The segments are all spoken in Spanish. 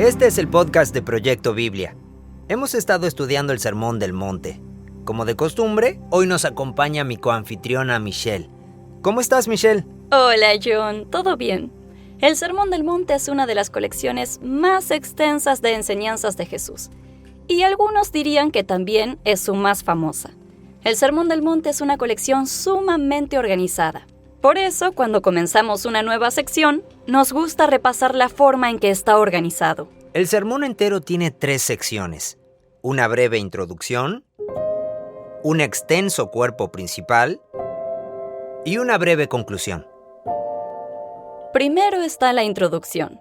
Este es el podcast de Proyecto Biblia. Hemos estado estudiando el Sermón del Monte. Como de costumbre, hoy nos acompaña mi coanfitriona Michelle. ¿Cómo estás, Michelle? Hola, John. ¿Todo bien? El Sermón del Monte es una de las colecciones más extensas de enseñanzas de Jesús. Y algunos dirían que también es su más famosa. El Sermón del Monte es una colección sumamente organizada. Por eso, cuando comenzamos una nueva sección, nos gusta repasar la forma en que está organizado. El sermón entero tiene 3 secciones. Una breve introducción, un extenso cuerpo principal y una breve conclusión. Primero está la introducción.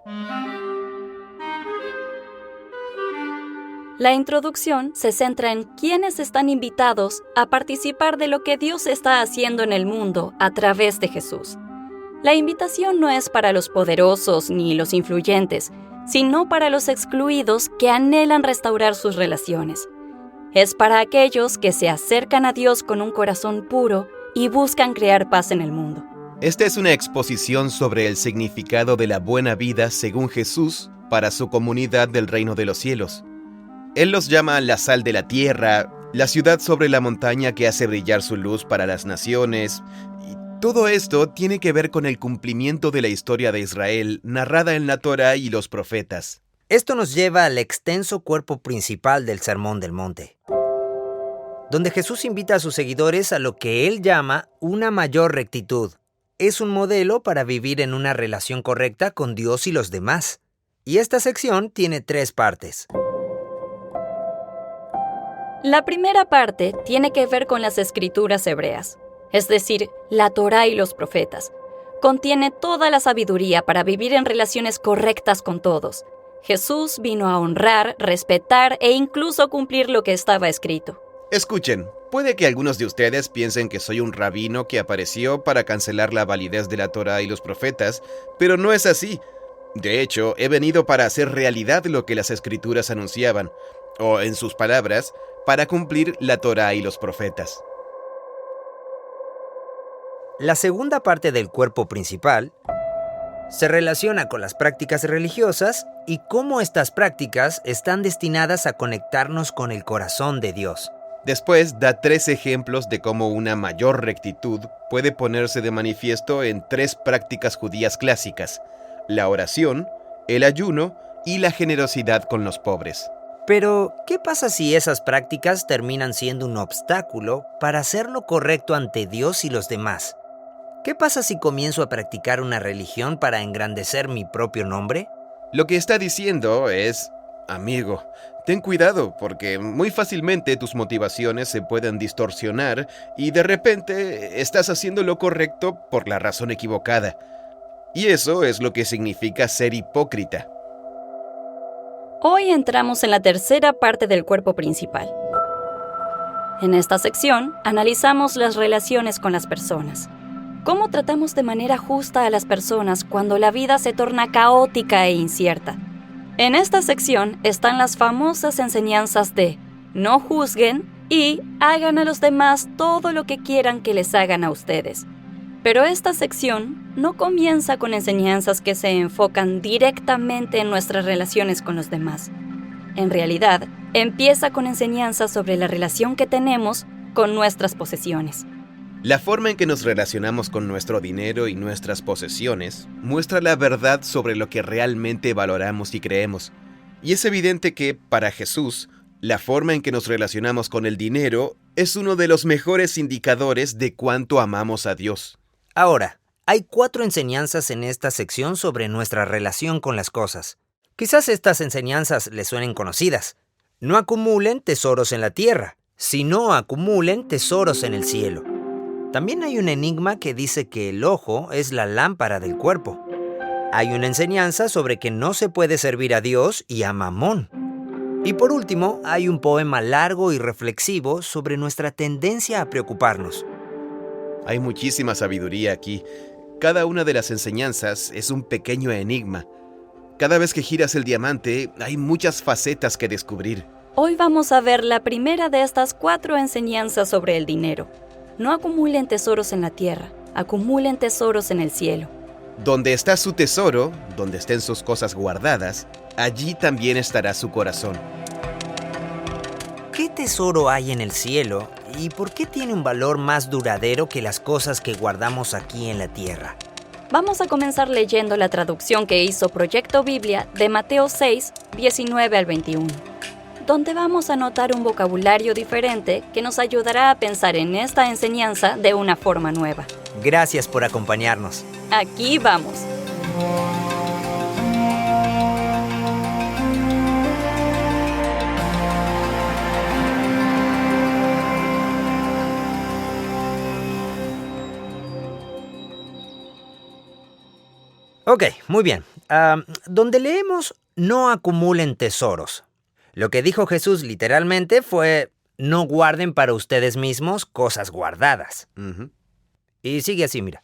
La introducción se centra en quiénes están invitados a participar de lo que Dios está haciendo en el mundo a través de Jesús. La invitación no es para los poderosos ni los influyentes, sino para los excluidos que anhelan restaurar sus relaciones. Es para aquellos que se acercan a Dios con un corazón puro y buscan crear paz en el mundo. Esta es una exposición sobre el significado de la buena vida según Jesús para su comunidad del reino de los cielos. Él los llama la sal de la tierra, la ciudad sobre la montaña que hace brillar su luz para las naciones. Y todo esto tiene que ver con el cumplimiento de la historia de Israel, narrada en la Torá y los profetas. Esto nos lleva al extenso cuerpo principal del Sermón del Monte, donde Jesús invita a sus seguidores a lo que él llama una mayor rectitud. Es un modelo para vivir en una relación correcta con Dios y los demás. Y esta sección tiene 3 partes. La primera parte tiene que ver con las escrituras hebreas, es decir, la Torá y los profetas. Contiene toda la sabiduría para vivir en relaciones correctas con todos. Jesús vino a honrar, respetar e incluso cumplir lo que estaba escrito. Escuchen, puede que algunos de ustedes piensen que soy un rabino que apareció para cancelar la validez de la Torá y los profetas, pero no es así. De hecho, he venido para hacer realidad lo que las escrituras anunciaban, o en sus palabras, para cumplir la Torá y los profetas. La segunda parte del cuerpo principal se relaciona con las prácticas religiosas y cómo estas prácticas están destinadas a conectarnos con el corazón de Dios. Después da 3 ejemplos de cómo una mayor rectitud puede ponerse de manifiesto en 3 prácticas judías clásicas: la oración, el ayuno y la generosidad con los pobres. Pero, ¿qué pasa si esas prácticas terminan siendo un obstáculo para hacer lo correcto ante Dios y los demás? ¿Qué pasa si comienzo a practicar una religión para engrandecer mi propio nombre? Lo que está diciendo es: amigo, ten cuidado porque muy fácilmente tus motivaciones se pueden distorsionar y de repente estás haciendo lo correcto por la razón equivocada. Y eso es lo que significa ser hipócrita. Hoy entramos en la tercera parte del cuerpo principal. En esta sección, analizamos las relaciones con las personas. ¿Cómo tratamos de manera justa a las personas cuando la vida se torna caótica e incierta? En esta sección están las famosas enseñanzas de no juzguen y hagan a los demás todo lo que quieran que les hagan a ustedes. Pero esta sección no comienza con enseñanzas que se enfocan directamente en nuestras relaciones con los demás. En realidad, empieza con enseñanzas sobre la relación que tenemos con nuestras posesiones. La forma en que nos relacionamos con nuestro dinero y nuestras posesiones muestra la verdad sobre lo que realmente valoramos y creemos. Y es evidente que, para Jesús, la forma en que nos relacionamos con el dinero es uno de los mejores indicadores de cuánto amamos a Dios. Ahora, hay 4 enseñanzas en esta sección sobre nuestra relación con las cosas. Quizás estas enseñanzas les suenen conocidas. No acumulen tesoros en la tierra, sino acumulen tesoros en el cielo. También hay un enigma que dice que el ojo es la lámpara del cuerpo. Hay una enseñanza sobre que no se puede servir a Dios y a Mamón. Y por último, hay un poema largo y reflexivo sobre nuestra tendencia a preocuparnos. Hay muchísima sabiduría aquí. Cada una de las enseñanzas es un pequeño enigma. Cada vez que giras el diamante, hay muchas facetas que descubrir. Hoy vamos a ver la primera de estas 4 enseñanzas sobre el dinero. No acumulen tesoros en la tierra, acumulen tesoros en el cielo. Donde está su tesoro, donde estén sus cosas guardadas, allí también estará su corazón. ¿Qué tesoro hay en el cielo y por qué tiene un valor más duradero que las cosas que guardamos aquí en la tierra? Vamos a comenzar leyendo la traducción que hizo Proyecto Biblia de Mateo 6, 19 al 21, donde vamos a notar un vocabulario diferente que nos ayudará a pensar en esta enseñanza de una forma nueva. Gracias por acompañarnos. Aquí vamos. Ok, muy bien. Donde leemos, no acumulen tesoros. Lo que dijo Jesús literalmente fue, no guarden para ustedes mismos cosas guardadas. Ujú. Y sigue así, mira.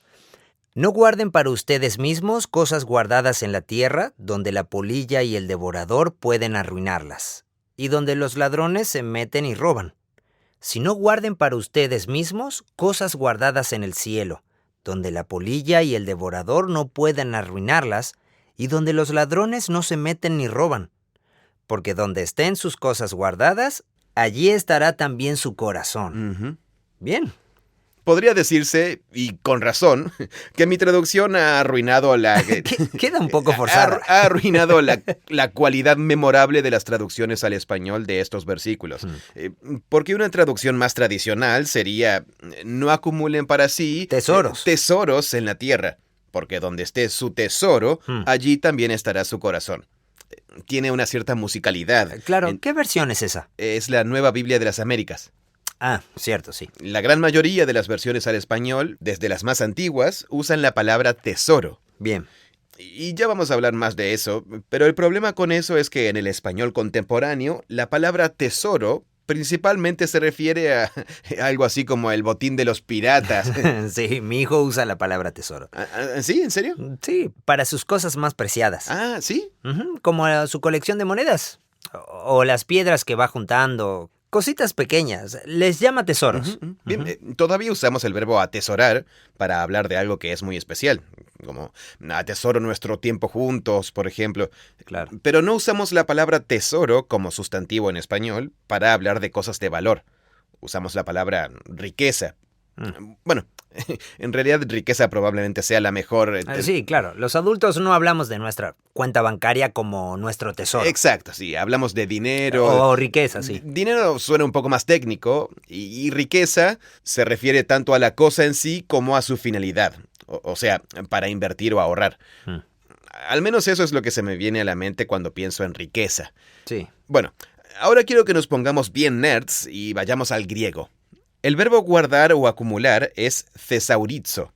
No guarden para ustedes mismos cosas guardadas en la tierra, donde la polilla y el devorador pueden arruinarlas, y donde los ladrones se meten y roban. Sino guarden para ustedes mismos cosas guardadas en el cielo, donde la polilla y el devorador no pueden arruinarlas, y donde los ladrones no se meten ni roban. Porque donde estén sus cosas guardadas, allí estará también su corazón. Ujú. Bien. Podría decirse, y con razón, que mi traducción ha arruinado Queda un poco forzada. ha arruinado la cualidad memorable de las traducciones al español de estos versículos. Porque una traducción más tradicional sería, no acumulen para sí Tesoros. tesoros en la tierra, porque donde esté su tesoro, allí también estará su corazón. Tiene una cierta musicalidad. Claro, ¿qué versión es esa? Es la Nueva Biblia de las Américas. Ah, cierto, sí. La gran mayoría de las versiones al español, desde las más antiguas, usan la palabra tesoro. Bien. Y ya vamos a hablar más de eso, pero el problema con eso es que en el español contemporáneo, la palabra tesoro principalmente se refiere a algo así como el botín de los piratas. Sí, mi hijo usa la palabra tesoro. ¿Sí? ¿En serio? Sí, para sus cosas más preciadas. Ah, ¿sí? Como su colección de monedas. O las piedras que va juntando. Cositas pequeñas. Les llama tesoros. Bien, todavía usamos el verbo atesorar para hablar de algo que es muy especial, como atesoro nuestro tiempo juntos, por ejemplo. Claro. Pero no usamos la palabra tesoro como sustantivo en español para hablar de cosas de valor. Usamos la palabra riqueza. Bueno, en realidad riqueza probablemente sea la mejor... Sí, claro. Los adultos no hablamos de nuestra cuenta bancaria como nuestro tesoro. Exacto, sí. Hablamos de dinero. O riqueza, sí. Dinero suena un poco más técnico y riqueza se refiere tanto a la cosa en sí como a su finalidad. O sea, para invertir o ahorrar. Al menos eso es lo que se me viene a la mente cuando pienso en riqueza. Sí. Bueno, ahora quiero que nos pongamos bien nerds y vayamos al griego. El verbo guardar o acumular es thesaurizo.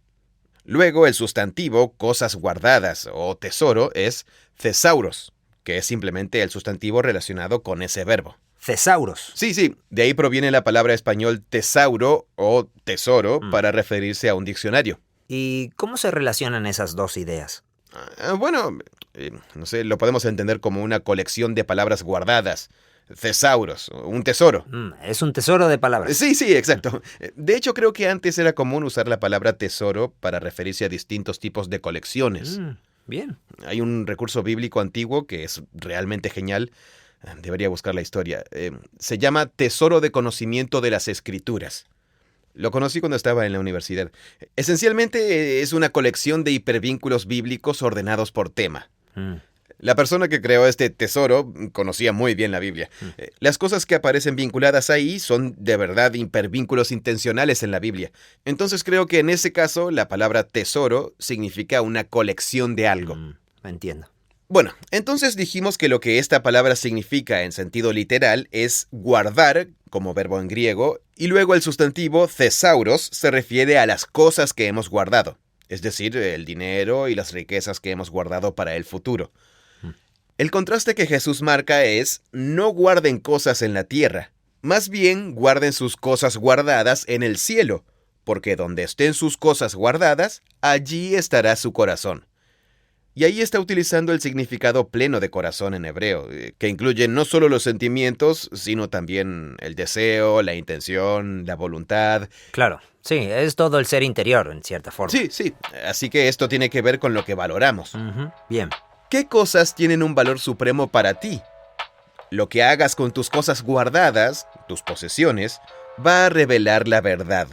Luego el sustantivo cosas guardadas o tesoro es thesauros, que es simplemente el sustantivo relacionado con ese verbo. Thesauros. Sí, de ahí proviene la palabra español tesauro o tesoro para referirse a un diccionario. ¿Y cómo se relacionan esas dos ideas? Bueno, no sé, lo podemos entender como una colección de palabras guardadas. Thesauros, un tesoro. Es un tesoro de palabras. Sí, exacto. De hecho, creo que antes era común usar la palabra tesoro para referirse a distintos tipos de colecciones. Bien. Hay un recurso bíblico antiguo que es realmente genial. Debería buscar la historia. Se llama Tesoro de Conocimiento de las Escrituras. Lo conocí cuando estaba en la universidad. Esencialmente es una colección de hipervínculos bíblicos ordenados por tema. La persona que creó este tesoro conocía muy bien la Biblia. Las cosas que aparecen vinculadas ahí son de verdad hipervínculos intencionales en la Biblia. Entonces creo que en ese caso la palabra tesoro significa una colección de algo. Entiendo. Bueno, entonces dijimos que lo que esta palabra significa en sentido literal es guardar, como verbo en griego, y luego el sustantivo thesauros se refiere a las cosas que hemos guardado, es decir, el dinero y las riquezas que hemos guardado para el futuro. El contraste que Jesús marca es, no guarden cosas en la tierra, más bien guarden sus cosas guardadas en el cielo, porque donde estén sus cosas guardadas, allí estará su corazón. Y ahí está utilizando el significado pleno de corazón en hebreo, que incluye no solo los sentimientos, sino también el deseo, la intención, la voluntad. Claro, sí, es todo el ser interior, en cierta forma. Sí, así que esto tiene que ver con lo que valoramos. Bien. ¿Qué cosas tienen un valor supremo para ti? Lo que hagas con tus cosas guardadas, tus posesiones, va a revelar la verdad.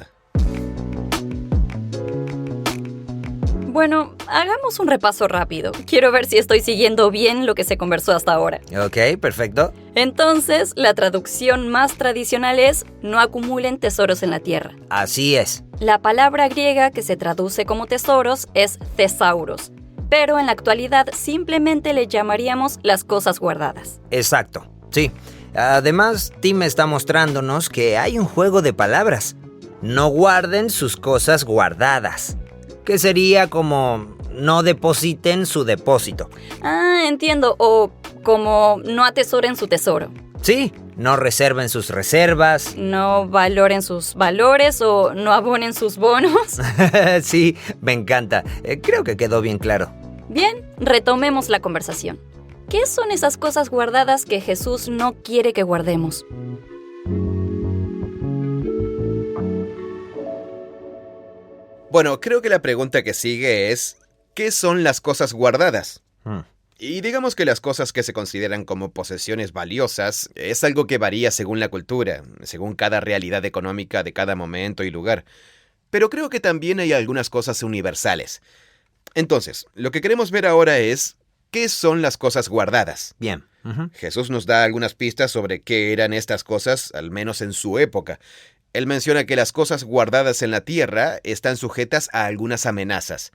Bueno, hagamos un repaso rápido. Quiero ver si estoy siguiendo bien lo que se conversó hasta ahora. Ok, perfecto. Entonces, la traducción más tradicional es no acumulen tesoros en la tierra. Así es. La palabra griega que se traduce como tesoros es thesauros, pero en la actualidad simplemente le llamaríamos las cosas guardadas. Exacto, sí. Además, Tim está mostrándonos que hay un juego de palabras. No guarden sus cosas guardadas, que sería como no depositen su depósito. Ah, entiendo. O como no atesoren su tesoro. Sí, no reserven sus reservas. No valoren sus valores o no abonen sus bonos. Sí, me encanta. Creo que quedó bien claro. Bien, retomemos la conversación. ¿Qué son esas cosas guardadas que Jesús no quiere que guardemos? Bueno, creo que la pregunta que sigue es, ¿qué son las cosas guardadas? Y digamos que las cosas que se consideran como posesiones valiosas es algo que varía según la cultura, según cada realidad económica de cada momento y lugar. Pero creo que también hay algunas cosas universales. Entonces, lo que queremos ver ahora es, ¿qué son las cosas guardadas? Bien. Jesús nos da algunas pistas sobre qué eran estas cosas, al menos en su época. Él menciona que las cosas guardadas en la tierra están sujetas a algunas amenazas.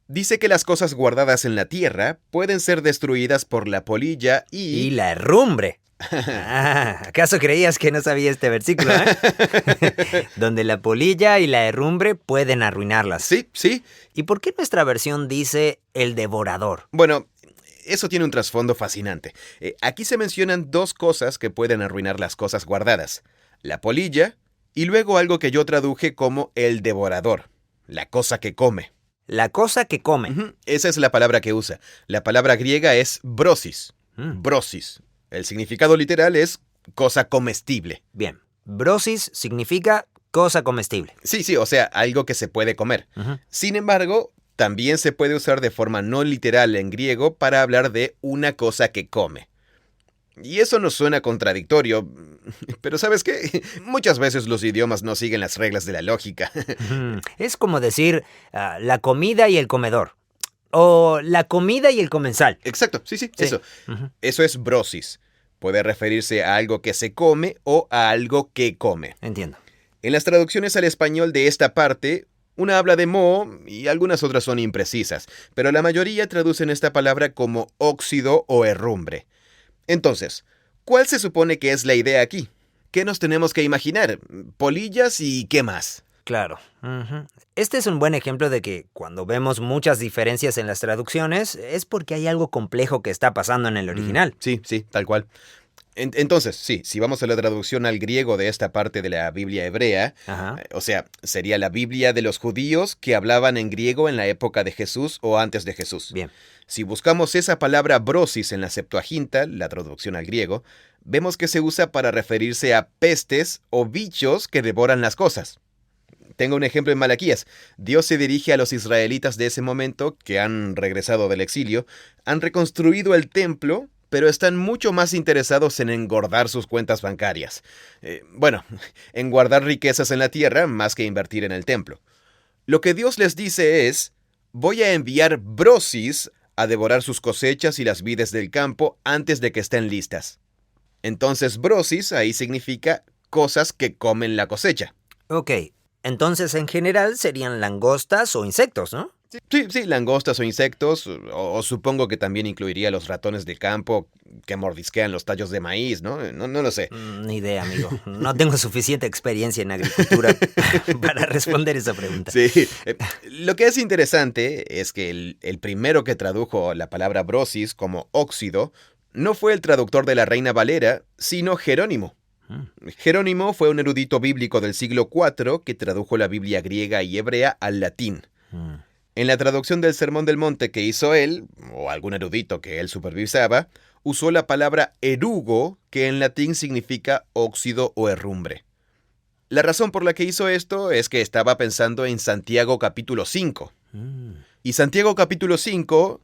Dice que las cosas guardadas en la tierra pueden ser destruidas por la polilla Y la herrumbre. ¿Acaso creías que no sabía este versículo, Donde la polilla y la herrumbre pueden arruinarlas. Sí. ¿Y por qué nuestra versión dice el devorador? Bueno, eso tiene un trasfondo fascinante. Aquí se mencionan dos cosas que pueden arruinar las cosas guardadas. La polilla y luego algo que yo traduje como el devorador, la cosa que come. La cosa que come. Esa es la palabra que usa. La palabra griega es brosis. Brosis. El significado literal es cosa comestible. Bien. Brosis significa cosa comestible. Sí, o sea, algo que se puede comer. Sin embargo, también se puede usar de forma no literal en griego para hablar de una cosa que come. Y eso nos suena contradictorio, pero ¿sabes qué? Muchas veces los idiomas no siguen las reglas de la lógica. Es como decir la comida y el comedor. O la comida y el comensal. Exacto, sí. Eso. Eso es brosis. Puede referirse a algo que se come o a algo que come. Entiendo. En las traducciones al español de esta parte, una habla de moho y algunas otras son imprecisas, pero la mayoría traducen esta palabra como óxido o herrumbre. Entonces, ¿cuál se supone que es la idea aquí? ¿Qué nos tenemos que imaginar? ¿Polillas y qué más? Claro. Este es un buen ejemplo de que cuando vemos muchas diferencias en las traducciones es porque hay algo complejo que está pasando en el original. Sí, tal cual. Entonces, sí, si vamos a la traducción al griego de esta parte de la Biblia hebrea, o sea, sería la Biblia de los judíos que hablaban en griego en la época de Jesús o antes de Jesús. Bien. Si buscamos esa palabra brosis en la Septuaginta, la traducción al griego, vemos que se usa para referirse a pestes o bichos que devoran las cosas. Tengo un ejemplo en Malaquías. Dios se dirige a los israelitas de ese momento, que han regresado del exilio, han reconstruido el templo, pero están mucho más interesados en engordar sus cuentas bancarias. En guardar riquezas en la tierra más que invertir en el templo. Lo que Dios les dice es, voy a enviar brosis a devorar sus cosechas y las vides del campo antes de que estén listas. Entonces brosis ahí significa cosas que comen la cosecha. Ok, entonces en general serían langostas o insectos, ¿no? Sí, langostas o insectos, o supongo que también incluiría los ratones de campo que mordisquean los tallos de maíz, ¿no? No lo sé. Ni idea, amigo. No tengo suficiente experiencia en agricultura para responder esa pregunta. Sí, lo que es interesante es que el primero que tradujo la palabra brosis como óxido no fue el traductor de la Reina Valera, sino Jerónimo. Jerónimo fue un erudito bíblico del siglo IV que tradujo la Biblia griega y hebrea al latín. En la traducción del Sermón del Monte que hizo él, o algún erudito que él supervisaba, usó la palabra erugo, que en latín significa óxido o herrumbre. La razón por la que hizo esto es que estaba pensando en Santiago capítulo 5. Y Santiago capítulo 5,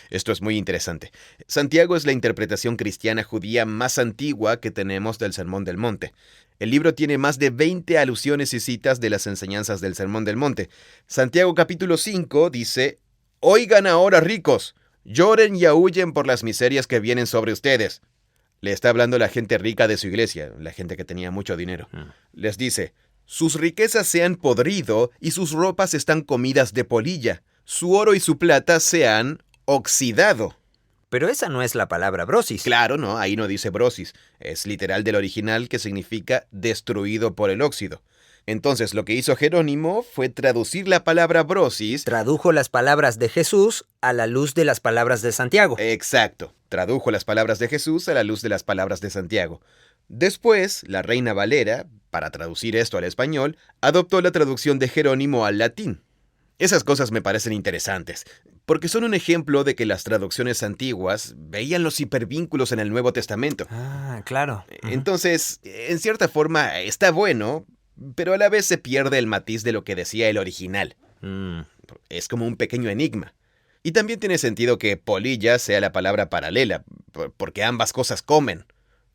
esto es muy interesante. Santiago es la interpretación cristiana judía más antigua que tenemos del Sermón del Monte. El libro tiene más de 20 alusiones y citas de las enseñanzas del Sermón del Monte. Santiago capítulo 5 dice: «Oigan ahora, ricos, lloren y aúllen por las miserias que vienen sobre ustedes». Le está hablando la gente rica de su iglesia, la gente que tenía mucho dinero. Les dice: «Sus riquezas se han podrido y sus ropas están comidas de polilla. Su oro y su plata se han oxidado». Pero esa no es la palabra brosis. Claro, no, ahí no dice brosis. Es literal del original, que significa destruido por el óxido. Entonces, lo que hizo Jerónimo fue traducir la palabra brosis. Tradujo las palabras de Jesús a la luz de las palabras de Santiago. Exacto. Tradujo las palabras de Jesús a la luz de las palabras de Santiago. Después, la Reina Valera, para traducir esto al español, adoptó la traducción de Jerónimo al latín. Esas cosas me parecen interesantes, porque son un ejemplo de que las traducciones antiguas veían los hipervínculos en el Nuevo Testamento. Ah, claro. Entonces, en cierta forma, está bueno, pero a la vez se pierde el matiz de lo que decía el original. Es como un pequeño enigma. Y también tiene sentido que polilla sea la palabra paralela, porque ambas cosas comen.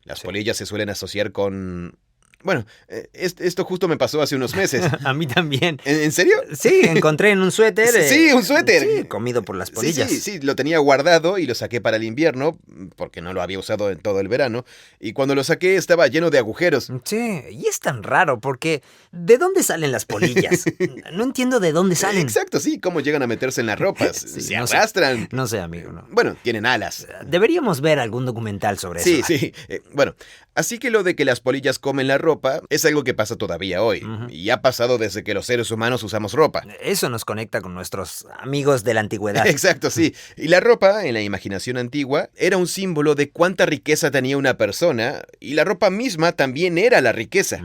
Las polillas se suelen asociar con... Bueno, esto justo me pasó hace unos meses. A mí también. ¿En serio? Sí, encontré en un suéter. Sí, un suéter. Sí, comido por las polillas. Sí, lo tenía guardado y lo saqué para el invierno, porque no lo había usado en todo el verano. Y cuando lo saqué estaba lleno de agujeros. Sí, y es tan raro porque ¿de dónde salen las polillas? No entiendo de dónde salen. Exacto, sí, cómo llegan a meterse en las ropas. Sí, se no arrastran. sé, no sé, amigo, no. Bueno, tienen alas. Deberíamos ver algún documental sobre eso. Sí. Bueno, así que lo de que las polillas comen la ropa es algo que pasa todavía hoy. Y ha pasado desde que los seres humanos usamos ropa. Eso nos conecta con nuestros amigos de la antigüedad. Exacto, sí. Y la ropa, en la imaginación antigua, era un símbolo de cuánta riqueza tenía una persona, y la ropa misma también era la riqueza.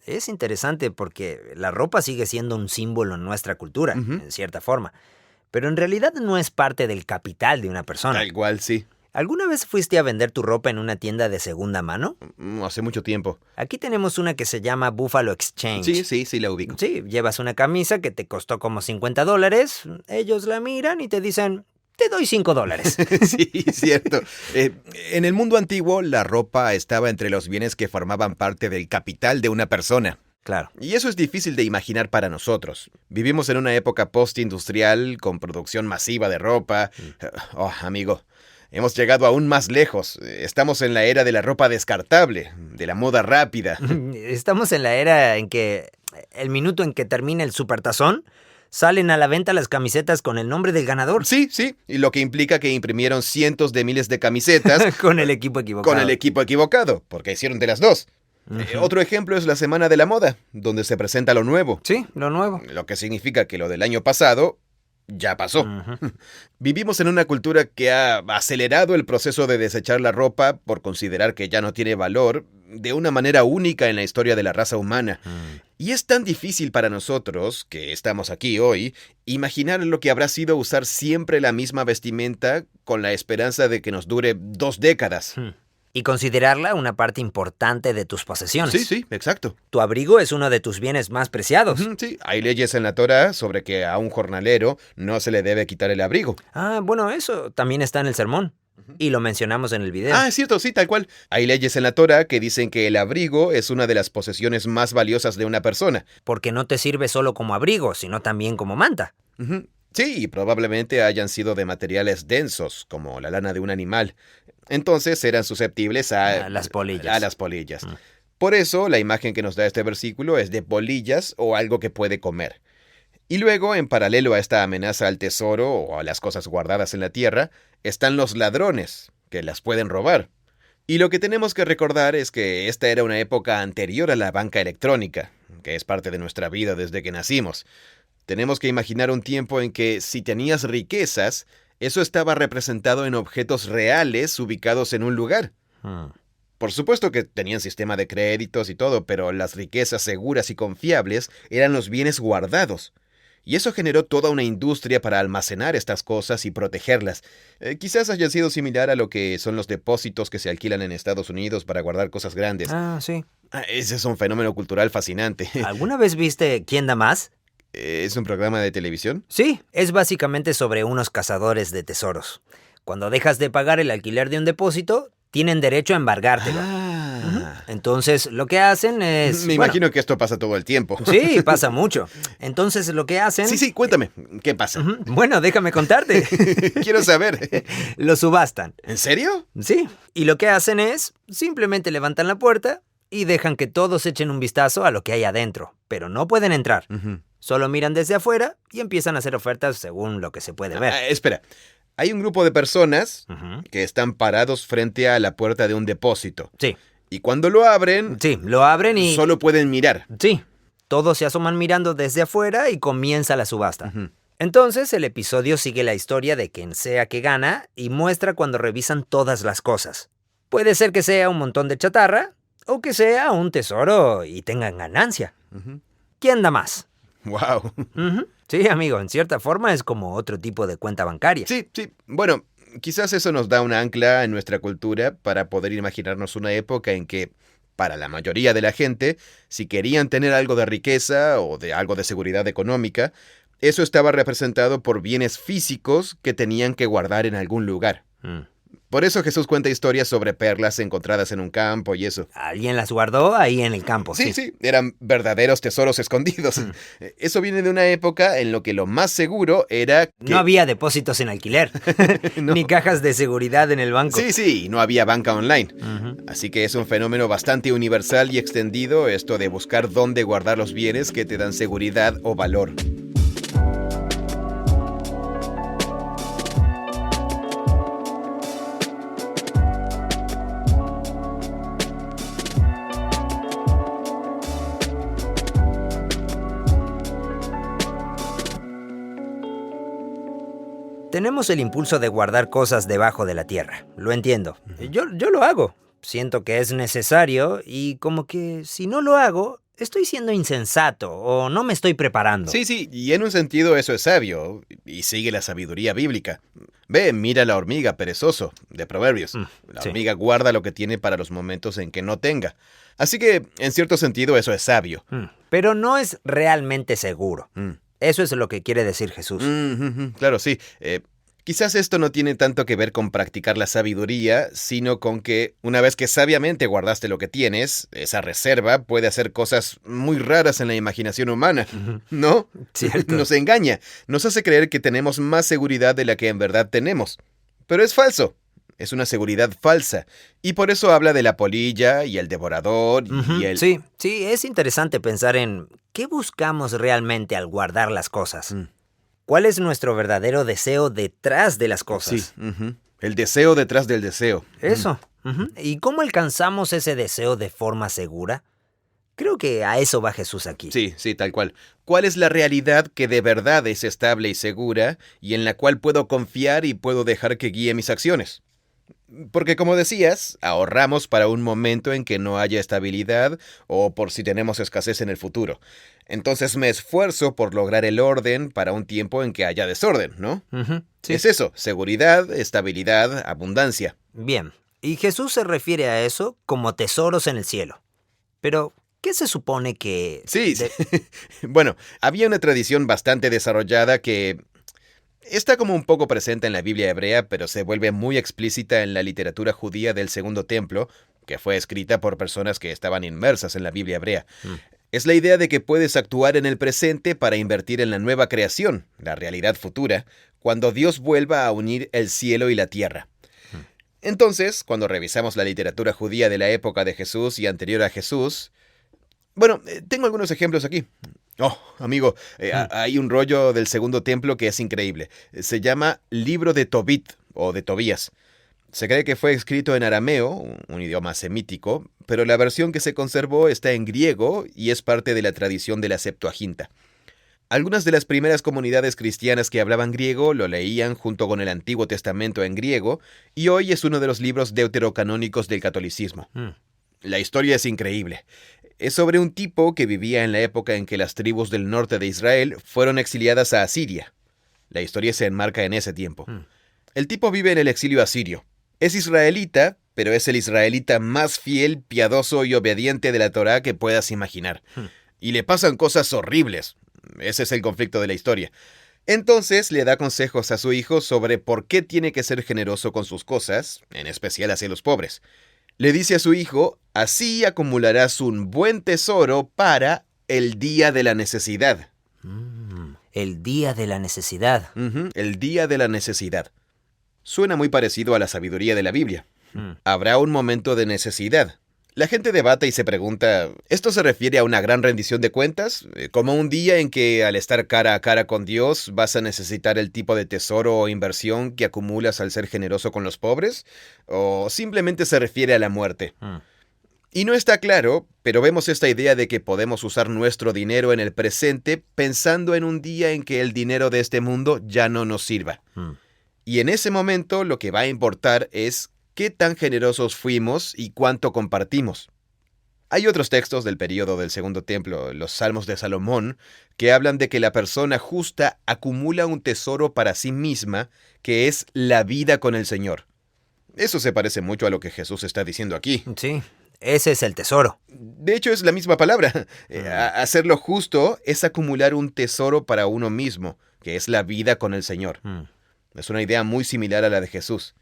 Es interesante porque la ropa sigue siendo un símbolo en nuestra cultura, en cierta forma. Pero en realidad no es parte del capital de una persona. Tal cual, sí. ¿Alguna vez fuiste a vender tu ropa en una tienda de segunda mano? Hace mucho tiempo. Aquí tenemos una que se llama Buffalo Exchange. Sí, la ubico. Sí, llevas una camisa que te costó como $50. Ellos la miran y te dicen, te doy $5. Sí, cierto. En el mundo antiguo, la ropa estaba entre los bienes que formaban parte del capital de una persona. Claro. Y eso es difícil de imaginar para nosotros. Vivimos en una época postindustrial con producción masiva de ropa. Oh, amigo, hemos llegado aún más lejos. Estamos en la era de la ropa descartable, de la moda rápida. Estamos en la era en que el minuto en que termina el supertazón, salen a la venta las camisetas con el nombre del ganador. Sí, y lo que implica que imprimieron cientos de miles de camisetas con el equipo equivocado. Con el equipo equivocado, porque hicieron de las dos. Otro ejemplo es la Semana de la Moda, donde se presenta lo nuevo. Sí, lo nuevo. Lo que significa que lo del año pasado ya pasó. Vivimos en una cultura que ha acelerado el proceso de desechar la ropa por considerar que ya no tiene valor de una manera única en la historia de la raza humana. Y es tan difícil para nosotros, que estamos aquí hoy, imaginar lo que habrá sido usar siempre la misma vestimenta con la esperanza de que nos dure 2 décadas. Y considerarla una parte importante de tus posesiones. Sí, exacto. Tu abrigo es uno de tus bienes más preciados. Sí, hay leyes en la Torá sobre que a un jornalero no se le debe quitar el abrigo. Bueno, eso también está en el sermón. Y lo mencionamos en el video. Es cierto, sí, tal cual. Hay leyes en la Torá que dicen que el abrigo es una de las posesiones más valiosas de una persona. Porque no te sirve solo como abrigo, sino también como manta. Sí, y probablemente hayan sido de materiales densos, como la lana de un animal. Entonces eran susceptibles a las polillas. Por eso, la imagen que nos da este versículo es de polillas o algo que puede comer. Y luego, en paralelo a esta amenaza al tesoro o a las cosas guardadas en la tierra, están los ladrones, que las pueden robar. Y lo que tenemos que recordar es que esta era una época anterior a la banca electrónica, que es parte de nuestra vida desde que nacimos. Tenemos que imaginar un tiempo en que si tenías riquezas, eso estaba representado en objetos reales ubicados en un lugar. Por supuesto que tenían sistema de créditos y todo, pero las riquezas seguras y confiables eran los bienes guardados. Y eso generó toda una industria para almacenar estas cosas y protegerlas. Quizás haya sido similar a lo que son los depósitos que se alquilan en Estados Unidos para guardar cosas grandes. Sí. Ese es un fenómeno cultural fascinante. ¿Alguna vez viste ¿Quién da más? ¿Es un programa de televisión? Sí, es básicamente sobre unos cazadores de tesoros. Cuando dejas de pagar el alquiler de un depósito, tienen derecho a embargártelo. Entonces, lo que hacen es... Me imagino que esto pasa todo el tiempo. Sí, pasa mucho. Entonces, lo que hacen... Sí, cuéntame. ¿Qué pasa? Bueno, déjame contarte. Quiero saber. Lo subastan. ¿En serio? Sí, y lo que hacen es simplemente levantan la puerta y dejan que todos echen un vistazo a lo que hay adentro, pero no pueden entrar. Solo miran desde afuera y empiezan a hacer ofertas según lo que se puede ver. Espera. Hay un grupo de personas que están parados frente a la puerta de un depósito. Sí. Y cuando lo abren... Sí, lo abren y... Solo pueden mirar. Sí. Todos se asoman mirando desde afuera y comienza la subasta. Entonces, el episodio sigue la historia de quien sea que gana y muestra cuando revisan todas las cosas. Puede ser que sea un montón de chatarra o que sea un tesoro y tengan ganancia. ¿Quién da más? ¡Wow! Sí, amigo, en cierta forma es como otro tipo de cuenta bancaria. Sí. Bueno, quizás eso nos da un ancla en nuestra cultura para poder imaginarnos una época en que, para la mayoría de la gente, si querían tener algo de riqueza o de algo de seguridad económica, eso estaba representado por bienes físicos que tenían que guardar en algún lugar. Por eso Jesús cuenta historias sobre perlas encontradas en un campo y eso. Alguien las guardó ahí en el campo. Sí, eran verdaderos tesoros escondidos. Eso viene de una época en lo que lo más seguro era que... No había depósitos en alquiler, No. ni cajas de seguridad en el banco. Sí, no había banca online. Así que es un fenómeno bastante universal y extendido esto de buscar dónde guardar los bienes que te dan seguridad o valor. Tenemos el impulso de guardar cosas debajo de la tierra, lo entiendo. Yo lo hago. Siento que es necesario y como que si no lo hago, estoy siendo insensato o no me estoy preparando. Sí, y en un sentido eso es sabio y sigue la sabiduría bíblica. Ve, mira la hormiga, perezoso, de Proverbios. La hormiga guarda lo que tiene para los momentos en que no tenga. Así que, en cierto sentido, eso es sabio. Pero no es realmente seguro. Eso es lo que quiere decir Jesús. Claro, sí. Quizás esto no tiene tanto que ver con practicar la sabiduría, sino con que una vez que sabiamente guardaste lo que tienes, esa reserva puede hacer cosas muy raras en la imaginación humana, ¿no? Cierto. Nos engaña, nos hace creer que tenemos más seguridad de la que en verdad tenemos. Pero es falso. Es una seguridad falsa. Y por eso habla de la polilla y el devorador y el... Sí, es interesante pensar en qué buscamos realmente al guardar las cosas. ¿Cuál es nuestro verdadero deseo detrás de las cosas? Sí, el deseo detrás del deseo. Eso. ¿Y cómo alcanzamos ese deseo de forma segura? Creo que a eso va Jesús aquí. Sí, tal cual. ¿Cuál es la realidad que de verdad es estable y segura y en la cual puedo confiar y puedo dejar que guíe mis acciones? Porque como decías, ahorramos para un momento en que no haya estabilidad o por si tenemos escasez en el futuro. Entonces me esfuerzo por lograr el orden para un tiempo en que haya desorden, ¿no? Sí. Es eso, seguridad, estabilidad, abundancia. Bien, y Jesús se refiere a eso como tesoros en el cielo. Pero, ¿qué se supone que...? Sí. Bueno, había una tradición bastante desarrollada que... está como un poco presente en la Biblia hebrea, pero se vuelve muy explícita en la literatura judía del Segundo Templo, que fue escrita por personas que estaban inmersas en la Biblia hebrea. Es la idea de que puedes actuar en el presente para invertir en la nueva creación, la realidad futura, cuando Dios vuelva a unir el cielo y la tierra. Entonces, cuando revisamos la literatura judía de la época de Jesús y anterior a Jesús... Bueno, tengo algunos ejemplos aquí. Oh, amigo, hay un rollo del Segundo Templo que es increíble. Se llama Libro de Tobit, o de Tobías. Se cree que fue escrito en arameo, un idioma semítico, pero la versión que se conservó está en griego y es parte de la tradición de la Septuaginta. Algunas de las primeras comunidades cristianas que hablaban griego lo leían junto con el Antiguo Testamento en griego, y hoy es uno de los libros deuterocanónicos del catolicismo. La historia es increíble. Es sobre un tipo que vivía en la época en que las tribus del norte de Israel fueron exiliadas a Asiria. La historia se enmarca en ese tiempo. El tipo vive en el exilio asirio. Es israelita, pero es el israelita más fiel, piadoso y obediente de la Torá que puedas imaginar. Y le pasan cosas horribles. Ese es el conflicto de la historia. Entonces le da consejos a su hijo sobre por qué tiene que ser generoso con sus cosas, en especial hacia los pobres. Le dice a su hijo, así acumularás un buen tesoro para el día de la necesidad. El día de la necesidad. El día de la necesidad. Suena muy parecido a la sabiduría de la Biblia. Habrá un momento de necesidad. La gente debate y se pregunta, ¿esto se refiere a una gran rendición de cuentas? ¿Como un día en que al estar cara a cara con Dios vas a necesitar el tipo de tesoro o inversión que acumulas al ser generoso con los pobres? ¿O simplemente se refiere a la muerte? Y no está claro, pero vemos esta idea de que podemos usar nuestro dinero en el presente pensando en un día en que el dinero de este mundo ya no nos sirva. Y en ese momento lo que va a importar es qué tan generosos fuimos y cuánto compartimos. Hay otros textos del período del Segundo Templo, los Salmos de Salomón, que hablan de que la persona justa acumula un tesoro para sí misma, que es la vida con el Señor. Eso se parece mucho a lo que Jesús está diciendo aquí. Sí, ese es el tesoro. De hecho, es la misma palabra. Hacer lo justo es acumular un tesoro para uno mismo, que es la vida con el Señor. Es una idea muy similar a la de Jesús.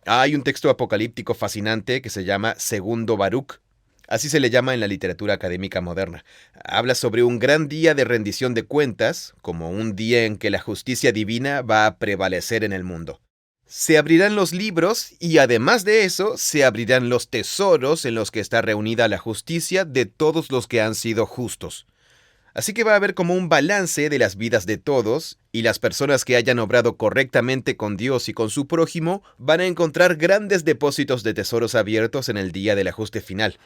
Hay un texto apocalíptico fascinante que se llama Segundo Baruch. Así se le llama en la literatura académica moderna. Habla sobre un gran día de rendición de cuentas, como un día en que la justicia divina va a prevalecer en el mundo. Se abrirán los libros y además de eso, se abrirán los tesoros en los que está reunida la justicia de todos los que han sido justos. Así que va a haber como un balance de las vidas de todos, y las personas que hayan obrado correctamente con Dios y con su prójimo van a encontrar grandes depósitos de tesoros abiertos en el día del ajuste final.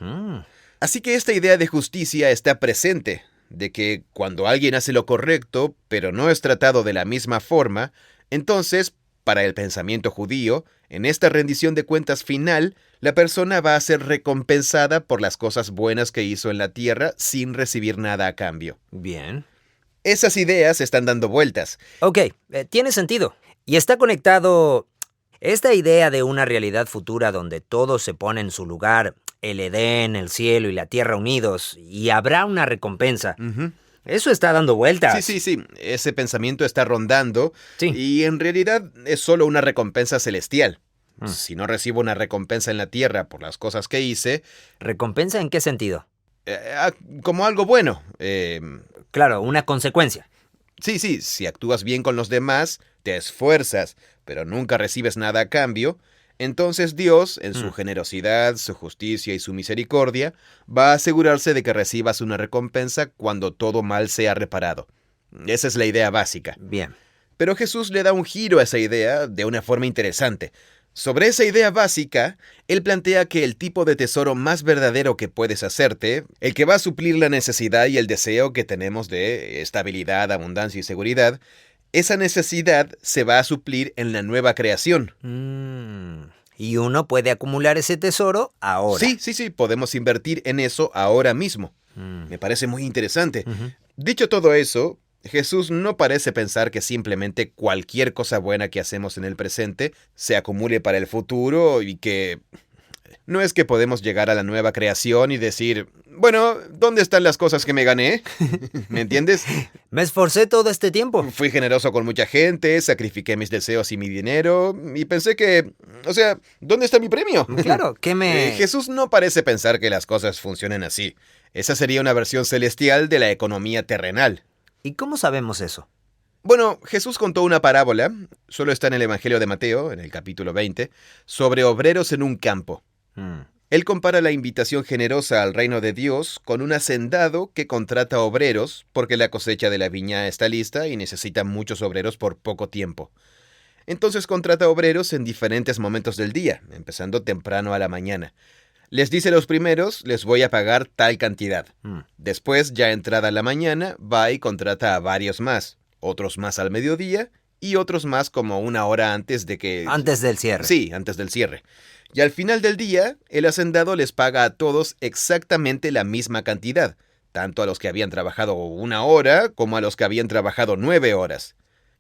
Así que esta idea de justicia está presente, de que cuando alguien hace lo correcto, pero no es tratado de la misma forma, entonces, para el pensamiento judío, en esta rendición de cuentas final, la persona va a ser recompensada por las cosas buenas que hizo en la tierra sin recibir nada a cambio. Bien. Esas ideas están dando vueltas. Ok, tiene sentido. Y está conectado esta idea de una realidad futura donde todo se pone en su lugar, el Edén, el cielo y la tierra unidos, y habrá una recompensa. Eso está dando vueltas. Sí. Ese pensamiento está rondando. Sí. Y en realidad es solo una recompensa celestial. Si no recibo una recompensa en la tierra por las cosas que hice... ¿Recompensa en qué sentido? Como algo bueno. Claro, una consecuencia. Sí, si actúas bien con los demás, te esfuerzas, pero nunca recibes nada a cambio, entonces Dios, en su generosidad, su justicia y su misericordia, va a asegurarse de que recibas una recompensa cuando todo mal sea reparado. Esa es la idea básica. Bien. Pero Jesús le da un giro a esa idea de una forma interesante. Sobre esa idea básica, él plantea que el tipo de tesoro más verdadero que puedes hacerte, el que va a suplir la necesidad y el deseo que tenemos de estabilidad, abundancia y seguridad, esa necesidad se va a suplir en la nueva creación. Y uno puede acumular ese tesoro ahora. Sí, podemos invertir en eso ahora mismo. Me parece muy interesante. Dicho todo eso, Jesús no parece pensar que simplemente cualquier cosa buena que hacemos en el presente se acumule para el futuro y que... No es que podemos llegar a la nueva creación y decir, bueno, ¿dónde están las cosas que me gané? ¿Me entiendes? Me esforcé todo este tiempo. Fui generoso con mucha gente, sacrifiqué mis deseos y mi dinero y pensé que... O sea, ¿dónde está mi premio? Claro, Jesús no parece pensar que las cosas funcionen así. Esa sería una versión celestial de la economía terrenal. ¿Y cómo sabemos eso? Bueno, Jesús contó una parábola, solo está en el Evangelio de Mateo, en el capítulo 20, sobre obreros en un campo. Él compara la invitación generosa al reino de Dios con un hacendado que contrata obreros porque la cosecha de la viña está lista y necesita muchos obreros por poco tiempo. Entonces contrata obreros en diferentes momentos del día, empezando temprano a la mañana. Les dice a los primeros, les voy a pagar tal cantidad. Después, ya entrada la mañana, va y contrata a varios más, otros más al mediodía y otros más como una hora antes de que... Antes del cierre. Sí, antes del cierre. Y al final del día, el hacendado les paga a todos exactamente la misma cantidad, tanto a los que habían trabajado 1 hora como a los que habían trabajado 9 horas.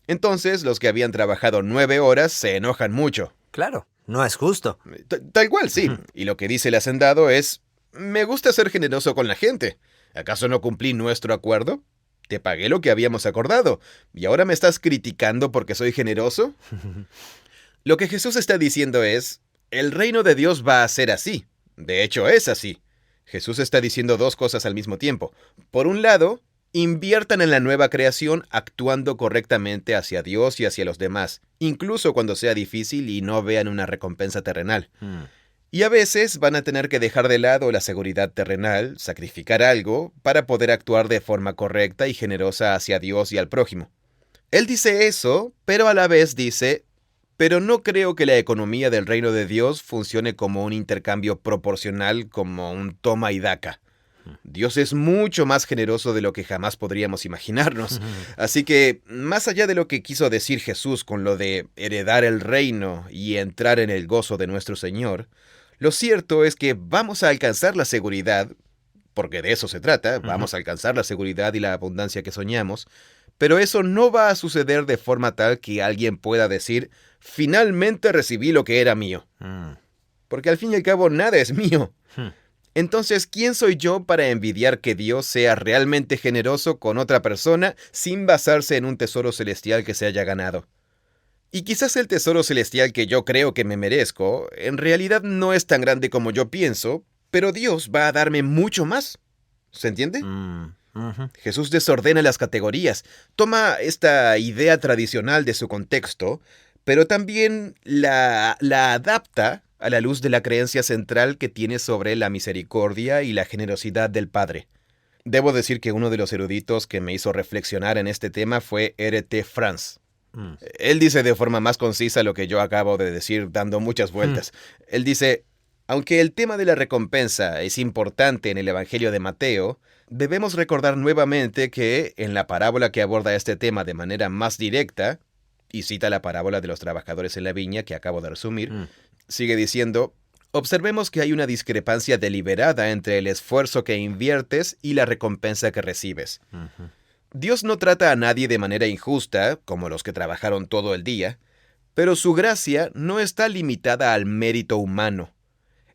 Entonces, los que habían trabajado 9 horas se enojan mucho. Claro, no es justo. Tal cual, sí. Y lo que dice el hacendado es, me gusta ser generoso con la gente. ¿Acaso no cumplí nuestro acuerdo? te pagué lo que habíamos acordado, ¿y ahora me estás criticando porque soy generoso? Lo que Jesús está diciendo es, el reino de Dios va a ser así. De hecho, es así. Jesús está diciendo dos cosas al mismo tiempo. Por un lado, inviertan en la nueva creación actuando correctamente hacia Dios y hacia los demás, incluso cuando sea difícil y no vean una recompensa terrenal. Y a veces van a tener que dejar de lado la seguridad terrenal, sacrificar algo, para poder actuar de forma correcta y generosa hacia Dios y al prójimo. Él dice eso, pero a la vez dice, pero no creo que la economía del reino de Dios funcione como un intercambio proporcional, como un toma y daca. Dios es mucho más generoso de lo que jamás podríamos imaginarnos. Así que, más allá de lo que quiso decir Jesús con lo de heredar el reino y entrar en el gozo de nuestro Señor, lo cierto es que vamos a alcanzar la seguridad, porque de eso se trata, vamos a alcanzar la seguridad y la abundancia que soñamos, pero eso no va a suceder de forma tal que alguien pueda decir, finalmente recibí lo que era mío. Porque al fin y al cabo nada es mío. Entonces, ¿quién soy yo para envidiar que Dios sea realmente generoso con otra persona sin basarse en un tesoro celestial que se haya ganado? Y quizás el tesoro celestial que yo creo que me merezco, en realidad no es tan grande como yo pienso, pero Dios va a darme mucho más. ¿Se entiende? Jesús desordena las categorías, toma esta idea tradicional de su contexto, pero también la adapta a la luz de la creencia central que tiene sobre la misericordia y la generosidad del Padre. Debo decir que uno de los eruditos que me hizo reflexionar en este tema fue R.T. France. Él dice de forma más concisa lo que yo acabo de decir, dando muchas vueltas. Él dice, aunque el tema de la recompensa es importante en el Evangelio de Mateo, debemos recordar nuevamente que en la parábola que aborda este tema de manera más directa, y cita la parábola de los trabajadores en la viña que acabo de resumir, sigue diciendo, observemos que hay una discrepancia deliberada entre el esfuerzo que inviertes y la recompensa que recibes. Dios no trata a nadie de manera injusta, como los que trabajaron todo el día, pero su gracia no está limitada al mérito humano.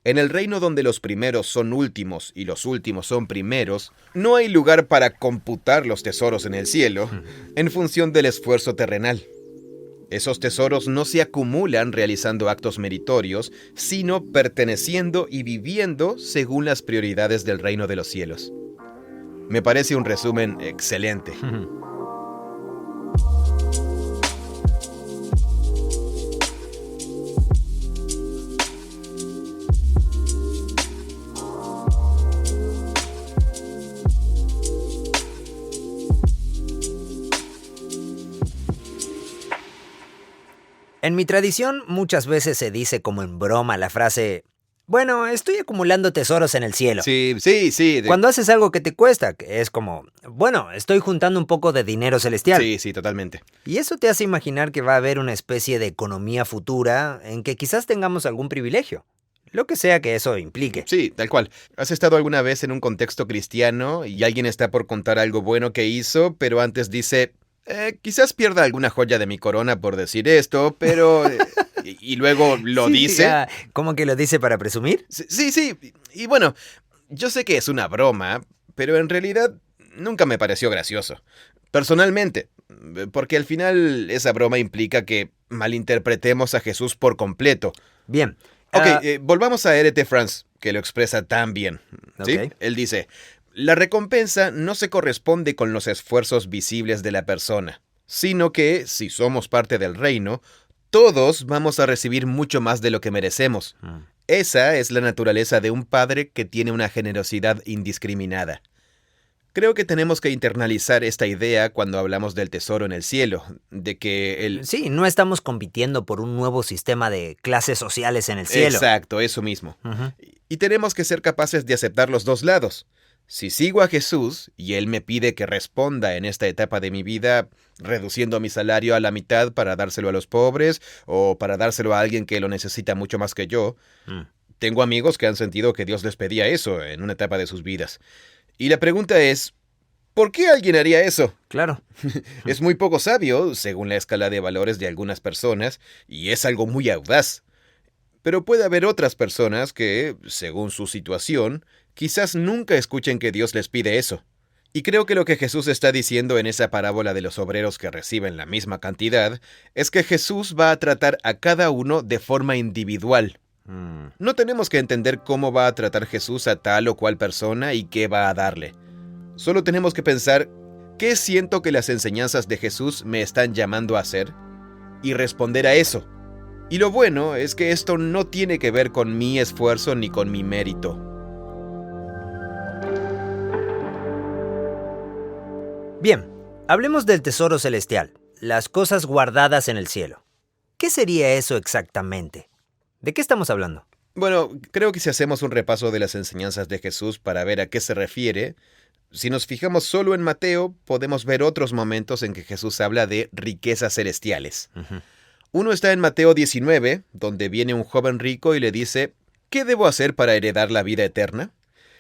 En el reino donde los primeros son últimos y los últimos son primeros, no hay lugar para computar los tesoros en el cielo en función del esfuerzo terrenal. Esos tesoros no se acumulan realizando actos meritorios, sino perteneciendo y viviendo según las prioridades del reino de los cielos. Me parece un resumen excelente. En mi tradición muchas veces se dice como en broma la frase, bueno, estoy acumulando tesoros en el cielo. Sí. Cuando haces algo que te cuesta, que es como, bueno, estoy juntando un poco de dinero celestial. Sí, totalmente. Y eso te hace imaginar que va a haber una especie de economía futura en que quizás tengamos algún privilegio, lo que sea que eso implique. Sí, tal cual. ¿Has estado alguna vez en un contexto cristiano y alguien está por contar algo bueno que hizo, pero antes dice, quizás pierda alguna joya de mi corona por decir esto, pero... y luego lo dice? ¿Cómo que lo dice para presumir? Sí. Y bueno, yo sé que es una broma, pero en realidad nunca me pareció gracioso. Personalmente, porque al final esa broma implica que malinterpretemos a Jesús por completo. Bien. Ok, volvamos a R.T. France, que lo expresa tan bien. ¿Sí? Okay. Él dice, la recompensa no se corresponde con los esfuerzos visibles de la persona, sino que, si somos parte del reino, todos vamos a recibir mucho más de lo que merecemos. Esa es la naturaleza de un padre que tiene una generosidad indiscriminada. Creo que tenemos que internalizar esta idea cuando hablamos del tesoro en el cielo, de que Sí, no estamos compitiendo por un nuevo sistema de clases sociales en el cielo. Exacto, eso mismo. Y tenemos que ser capaces de aceptar los dos lados. Si sigo a Jesús y Él me pide que responda en esta etapa de mi vida, reduciendo mi salario a la mitad para dárselo a los pobres o para dárselo a alguien que lo necesita mucho más que yo, tengo amigos que han sentido que Dios les pedía eso en una etapa de sus vidas. Y la pregunta es, ¿por qué alguien haría eso? Claro. Es muy poco sabio, según la escala de valores de algunas personas, y es algo muy audaz. Pero puede haber otras personas que, según su situación, quizás nunca escuchen que Dios les pide eso. Y creo que lo que Jesús está diciendo en esa parábola de los obreros que reciben la misma cantidad es que Jesús va a tratar a cada uno de forma individual. No tenemos que entender cómo va a tratar Jesús a tal o cual persona y qué va a darle. Solo tenemos que pensar, ¿qué siento que las enseñanzas de Jesús me están llamando a hacer? Y responder a eso. Y lo bueno es que esto no tiene que ver con mi esfuerzo ni con mi mérito. Bien, hablemos del tesoro celestial, las cosas guardadas en el cielo. ¿Qué sería eso exactamente? ¿De qué estamos hablando? Bueno, creo que si hacemos un repaso de las enseñanzas de Jesús para ver a qué se refiere, si nos fijamos solo en Mateo, podemos ver otros momentos en que Jesús habla de riquezas celestiales. Uno está en Mateo 19, donde viene un joven rico y le dice, ¿qué debo hacer para heredar la vida eterna?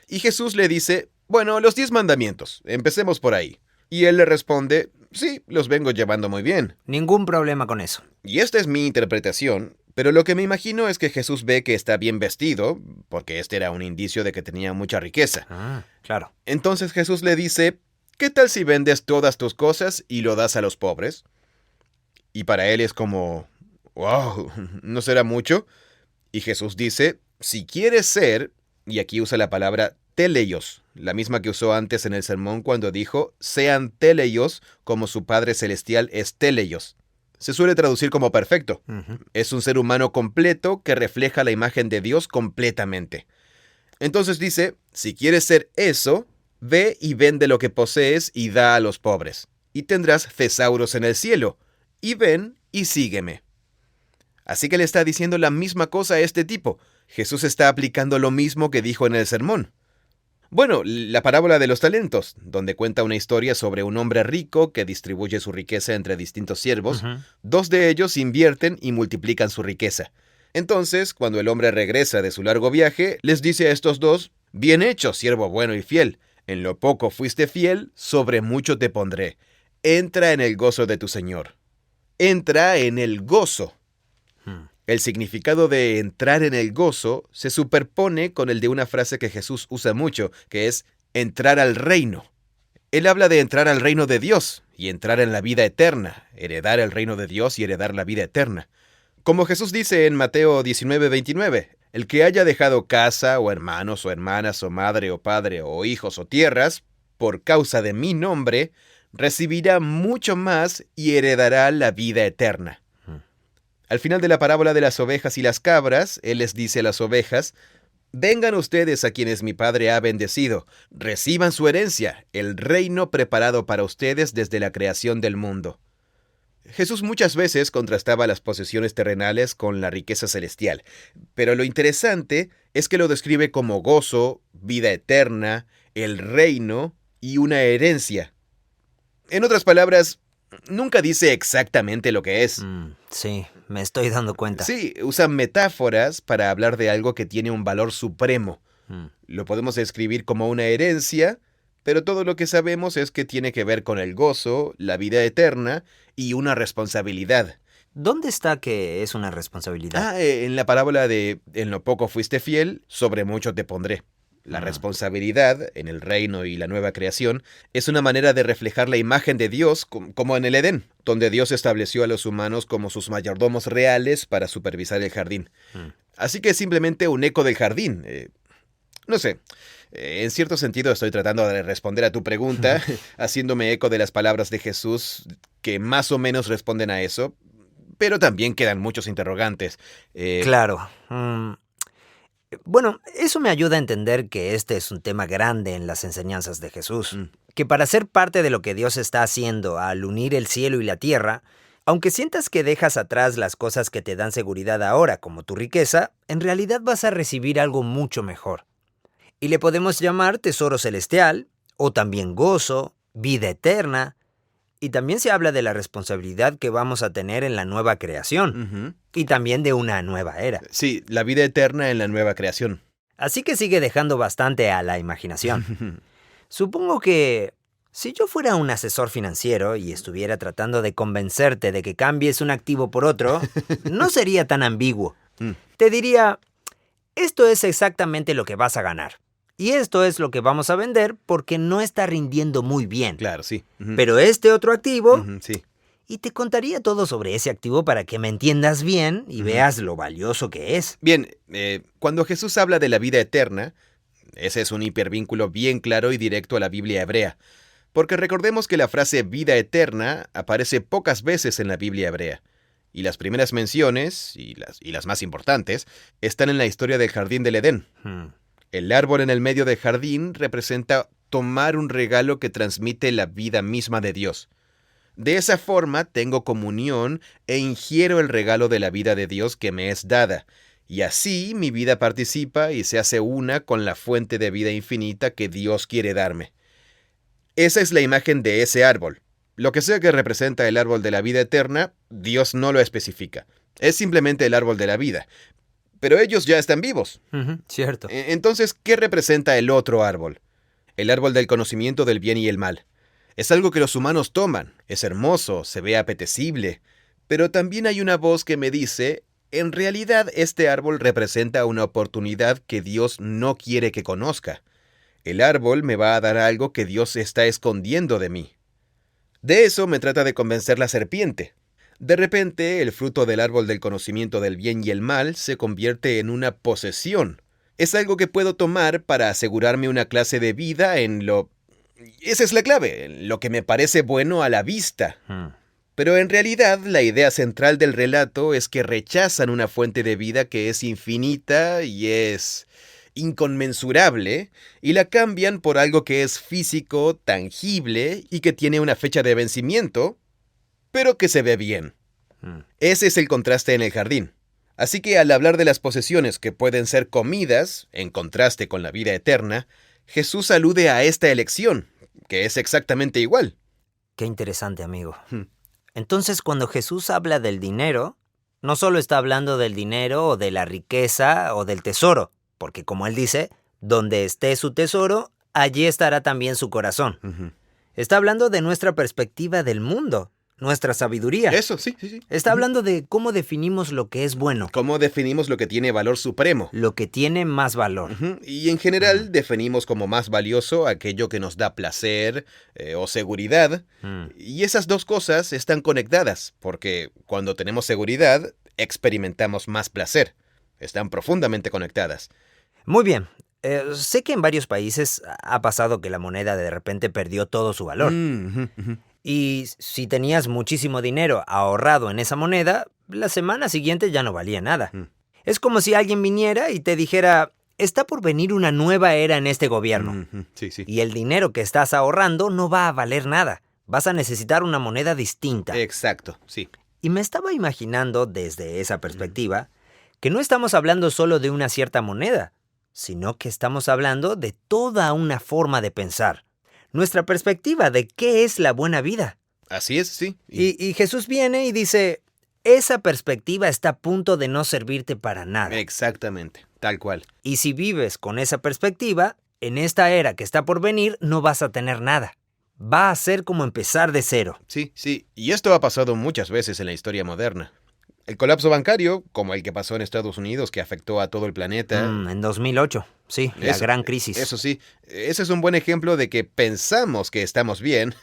Y Jesús le dice, bueno, los 10 mandamientos, empecemos por ahí. Y él le responde, sí, los vengo llevando muy bien. Ningún problema con eso. Y esta es mi interpretación, pero lo que me imagino es que Jesús ve que está bien vestido, porque este era un indicio de que tenía mucha riqueza. Claro. Entonces Jesús le dice, ¿qué tal si vendes todas tus cosas y lo das a los pobres? Y para él es como, wow, ¿no será mucho? Y Jesús dice, si quieres ser, y aquí usa la palabra teleios, la misma que usó antes en el sermón cuando dijo, sean teleios como su Padre Celestial es teleios. Se suele traducir como perfecto. Es un ser humano completo que refleja la imagen de Dios completamente. Entonces dice, si quieres ser eso, ve y vende lo que posees y da a los pobres, y tendrás tesauros en el cielo, y ven y sígueme. Así que le está diciendo la misma cosa a este tipo. Jesús está aplicando lo mismo que dijo en el sermón. Bueno, la parábola de los talentos, donde cuenta una historia sobre un hombre rico que distribuye su riqueza entre distintos siervos. 2 de ellos invierten y multiplican su riqueza. Entonces, cuando el hombre regresa de su largo viaje, les dice a estos 2, bien hecho, siervo bueno y fiel. En lo poco fuiste fiel, sobre mucho te pondré. Entra en el gozo de tu Señor. Entra en el gozo. El significado de entrar en el gozo se superpone con el de una frase que Jesús usa mucho, que es entrar al reino. Él habla de entrar al reino de Dios y entrar en la vida eterna, heredar el reino de Dios y heredar la vida eterna. Como Jesús dice en Mateo 19:29, el que haya dejado casa o hermanos o hermanas o madre o padre o hijos o tierras, por causa de mi nombre, recibirá mucho más y heredará la vida eterna. Al final de la parábola de las ovejas y las cabras, Él les dice a las ovejas, vengan ustedes a quienes mi Padre ha bendecido, reciban su herencia, el reino preparado para ustedes desde la creación del mundo. Jesús muchas veces contrastaba las posesiones terrenales con la riqueza celestial, pero lo interesante es que lo describe como gozo, vida eterna, el reino y una herencia. En otras palabras, nunca dice exactamente lo que es. Sí, me estoy dando cuenta. Sí, usa metáforas para hablar de algo que tiene un valor supremo. Lo podemos describir como una herencia, pero todo lo que sabemos es que tiene que ver con el gozo, la vida eterna y una responsabilidad. ¿Dónde está que es una responsabilidad? En la parábola de en lo poco fuiste fiel, sobre mucho te pondré. La responsabilidad en el reino y la nueva creación es una manera de reflejar la imagen de Dios como en el Edén, donde Dios estableció a los humanos como sus mayordomos reales para supervisar el jardín. Así que es simplemente un eco del jardín. No sé, en cierto sentido estoy tratando de responder a tu pregunta, haciéndome eco de las palabras de Jesús que más o menos responden a eso, pero también quedan muchos interrogantes. Claro. Bueno, eso me ayuda a entender que este es un tema grande en las enseñanzas de Jesús. Que para ser parte de lo que Dios está haciendo al unir el cielo y la tierra, aunque sientas que dejas atrás las cosas que te dan seguridad ahora, como tu riqueza, en realidad vas a recibir algo mucho mejor. Y le podemos llamar tesoro celestial, o también gozo, vida eterna, y también se habla de la responsabilidad que vamos a tener en la nueva creación, y también de una nueva era. Sí, la vida eterna en la nueva creación. Así que sigue dejando bastante a la imaginación. Supongo que si yo fuera un asesor financiero y estuviera tratando de convencerte de que cambies un activo por otro, no sería tan ambiguo. Te diría, esto es exactamente lo que vas a ganar. Y esto es lo que vamos a vender porque no está rindiendo muy bien. Claro, sí. Pero este otro activo... Sí. Y te contaría todo sobre ese activo para que me entiendas bien y veas lo valioso que es. Bien, cuando Jesús habla de la vida eterna, ese es un hipervínculo bien claro y directo a la Biblia hebrea. Porque recordemos que la frase vida eterna aparece pocas veces en la Biblia hebrea. Y las primeras menciones, y las más importantes, están en la historia del jardín del Edén. El árbol en el medio del jardín representa tomar un regalo que transmite la vida misma de Dios. De esa forma tengo comunión e ingiero el regalo de la vida de Dios que me es dada, y así mi vida participa y se hace una con la fuente de vida infinita que Dios quiere darme. Esa es la imagen de ese árbol. Lo que sea que representa el árbol de la vida eterna, Dios no lo especifica. Es simplemente el árbol de la vida. Pero ellos ya están vivos. Cierto. Entonces, ¿qué representa el otro árbol? El árbol del conocimiento del bien y el mal. Es algo que los humanos toman. Es hermoso, se ve apetecible. Pero también hay una voz que me dice, en realidad este árbol representa una oportunidad que Dios no quiere que conozca. El árbol me va a dar algo que Dios está escondiendo de mí. De eso me trata de convencer la serpiente. De repente, el fruto del árbol del conocimiento del bien y el mal se convierte en una posesión. Es algo que puedo tomar para asegurarme una clase de vida en lo... Esa es la clave, en lo que me parece bueno a la vista. Pero en realidad, la idea central del relato es que rechazan una fuente de vida que es infinita y es inconmensurable, y la cambian por algo que es físico, tangible y que tiene una fecha de vencimiento, pero que se ve bien. Ese es el contraste en el jardín. Así que al hablar de las posesiones que pueden ser comidas, en contraste con la vida eterna, Jesús alude a esta elección, que es exactamente igual. Qué interesante, amigo. Entonces, cuando Jesús habla del dinero, no solo está hablando del dinero o de la riqueza o del tesoro, porque como él dice, donde esté su tesoro, allí estará también su corazón. Está hablando de nuestra perspectiva del mundo, nuestra sabiduría. Eso, sí. Está hablando de cómo definimos lo que es bueno. Cómo definimos lo que tiene valor supremo. Lo que tiene más valor. Y en general definimos como más valioso aquello que nos da placer o seguridad. Y esas dos cosas están conectadas, porque cuando tenemos seguridad, experimentamos más placer. Están profundamente conectadas. Muy bien. Sé que en varios países ha pasado que la moneda de repente perdió todo su valor. Y si tenías muchísimo dinero ahorrado en esa moneda, la semana siguiente ya no valía nada. Es como si alguien viniera y te dijera, está por venir una nueva era en este gobierno. Sí. Y el dinero que estás ahorrando no va a valer nada. Vas a necesitar una moneda distinta. Exacto, sí. Y me estaba imaginando desde esa perspectiva que no estamos hablando solo de una cierta moneda, sino que estamos hablando de toda una forma de pensar. Nuestra perspectiva de qué es la buena vida. Así es, sí. Y Jesús viene y dice, esa perspectiva está a punto de no servirte para nada. Exactamente, tal cual. Y si vives con esa perspectiva, en esta era que está por venir no vas a tener nada. Va a ser como empezar de cero. Sí. Y esto ha pasado muchas veces en la historia moderna. El colapso bancario, como el que pasó en Estados Unidos, que afectó a todo el planeta. En 2008, sí, la gran crisis. Eso sí, ese es un buen ejemplo de que pensamos que estamos bien,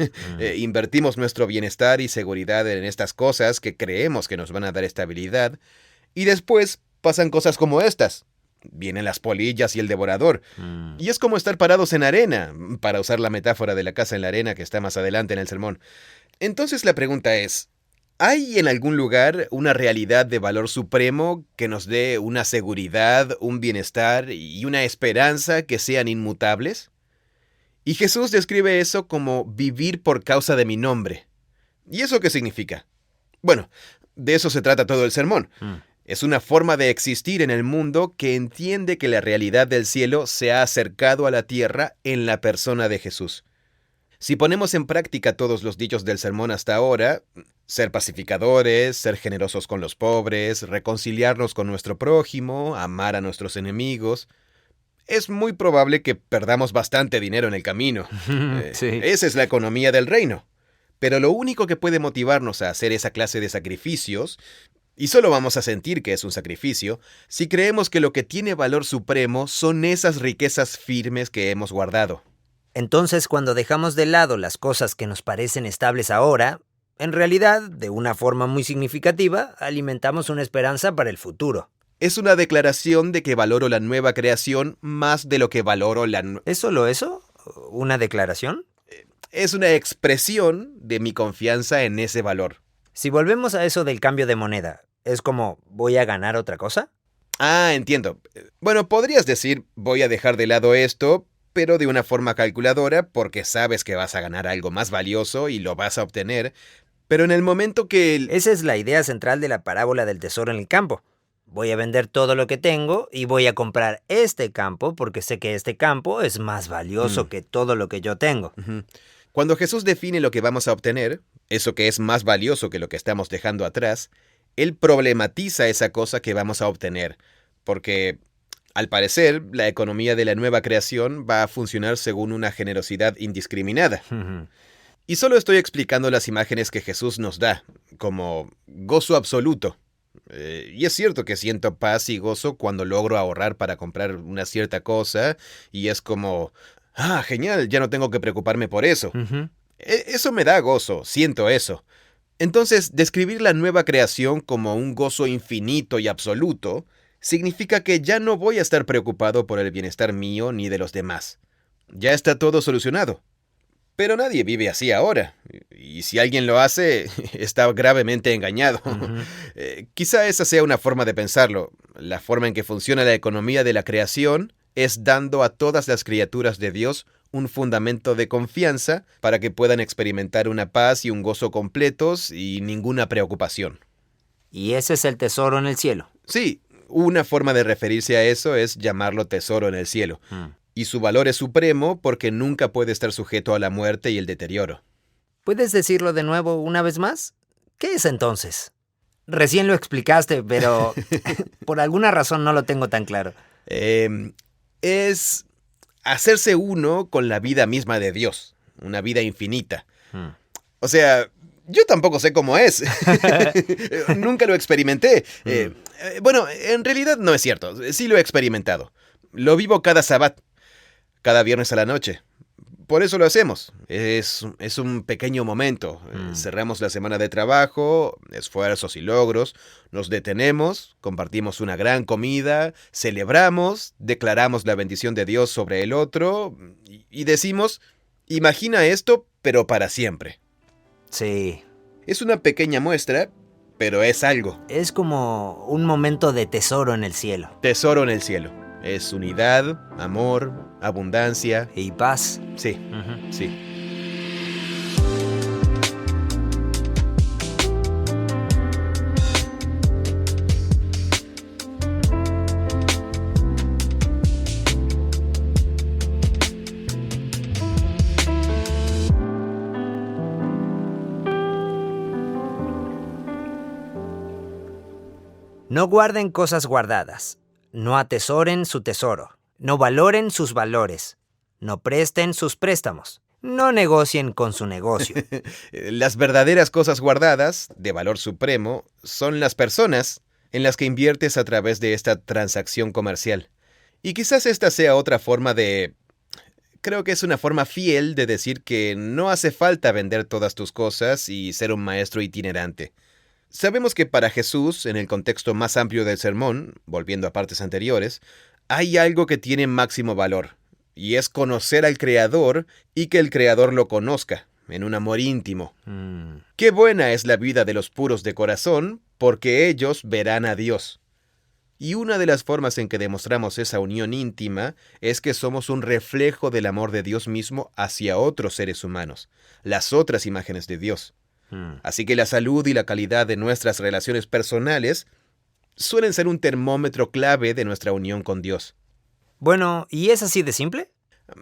invertimos nuestro bienestar y seguridad en estas cosas que creemos que nos van a dar estabilidad, y después pasan cosas como estas. Vienen las polillas y el devorador. Y es como estar parados en arena, para usar la metáfora de la casa en la arena que está más adelante en el sermón. Entonces la pregunta es, ¿hay en algún lugar una realidad de valor supremo que nos dé una seguridad, un bienestar y una esperanza que sean inmutables? Y Jesús describe eso como vivir por causa de mi nombre. ¿Y eso qué significa? Bueno, de eso se trata todo el sermón. Es una forma de existir en el mundo que entiende que la realidad del cielo se ha acercado a la tierra en la persona de Jesús. Si ponemos en práctica todos los dichos del sermón hasta ahora, ser pacificadores, ser generosos con los pobres, reconciliarnos con nuestro prójimo, amar a nuestros enemigos, es muy probable que perdamos bastante dinero en el camino. Sí. Esa es la economía del reino. Pero lo único que puede motivarnos a hacer esa clase de sacrificios Y solo vamos a sentir que es un sacrificio si creemos que lo que tiene valor supremo son esas riquezas firmes que hemos guardado. Entonces, cuando dejamos de lado las cosas que nos parecen estables ahora, en realidad, de una forma muy significativa, alimentamos una esperanza para el futuro. Es una declaración de que valoro la nueva creación más de lo que valoro ¿Es solo eso? ¿Una declaración? Es una expresión de mi confianza en ese valor. Si volvemos a eso del cambio de moneda, ¿es como voy a ganar otra cosa? Ah, entiendo. Bueno, podrías decir voy a dejar de lado esto, pero de una forma calculadora porque sabes que vas a ganar algo más valioso y lo vas a obtener. Pero en el momento que... Esa es la idea central de la parábola del tesoro en el campo. Voy a vender todo lo que tengo y voy a comprar este campo porque sé que este campo es más valioso que todo lo que yo tengo. Cuando Jesús define lo que vamos a obtener, eso que es más valioso que lo que estamos dejando atrás, Él problematiza esa cosa que vamos a obtener, porque, al parecer, la economía de la nueva creación va a funcionar según una generosidad indiscriminada. Y solo estoy explicando las imágenes que Jesús nos da, como gozo absoluto. Y es cierto que siento paz y gozo cuando logro ahorrar para comprar una cierta cosa, y es como, genial, ya no tengo que preocuparme por eso. Eso me da gozo, siento eso. Entonces, describir la nueva creación como un gozo infinito y absoluto significa que ya no voy a estar preocupado por el bienestar mío ni de los demás. Ya está todo solucionado. Pero nadie vive así ahora, y si alguien lo hace, está gravemente engañado. Quizá esa sea una forma de pensarlo. La forma en que funciona la economía de la creación es dando a todas las criaturas de Dios un fundamento de confianza para que puedan experimentar una paz y un gozo completos y ninguna preocupación. ¿Y ese es el tesoro en el cielo? Sí, una forma de referirse a eso es llamarlo tesoro en el cielo. Y su valor es supremo porque nunca puede estar sujeto a la muerte y el deterioro. ¿Puedes decirlo de nuevo una vez más? ¿Qué es entonces? Recién lo explicaste, pero por alguna razón no lo tengo tan claro. Es hacerse uno con la vida misma de Dios, una vida infinita. O sea, yo tampoco sé cómo es. Nunca lo experimenté. Bueno, en realidad no es cierto. Sí lo he experimentado. Lo vivo cada sabbat. Cada viernes a la noche. Por eso lo hacemos. Es un pequeño momento. Cerramos la semana de trabajo, esfuerzos y logros, nos detenemos, compartimos una gran comida, celebramos, declaramos la bendición de Dios sobre el otro y decimos, imagina esto, pero para siempre. Sí. Es una pequeña muestra, pero es algo. Es como un momento de tesoro en el cielo. Tesoro en el cielo. Es unidad, amor, abundancia. Y paz. Sí, sí. No guarden cosas guardadas. No atesoren su tesoro. No valoren sus valores. No presten sus préstamos. No negocien con su negocio. Las verdaderas cosas guardadas, de valor supremo, son las personas en las que inviertes a través de esta transacción comercial. Y quizás esta sea otra forma de... Creo que es una forma fiel de decir que no hace falta vender todas tus cosas y ser un maestro itinerante. Sabemos que para Jesús, en el contexto más amplio del sermón, volviendo a partes anteriores, hay algo que tiene máximo valor, y es conocer al Creador y que el Creador lo conozca, en un amor íntimo. Qué buena es la vida de los puros de corazón, porque ellos verán a Dios. Y una de las formas en que demostramos esa unión íntima es que somos un reflejo del amor de Dios mismo hacia otros seres humanos, las otras imágenes de Dios. Así que la salud y la calidad de nuestras relaciones personales suelen ser un termómetro clave de nuestra unión con Dios. Bueno, ¿y es así de simple?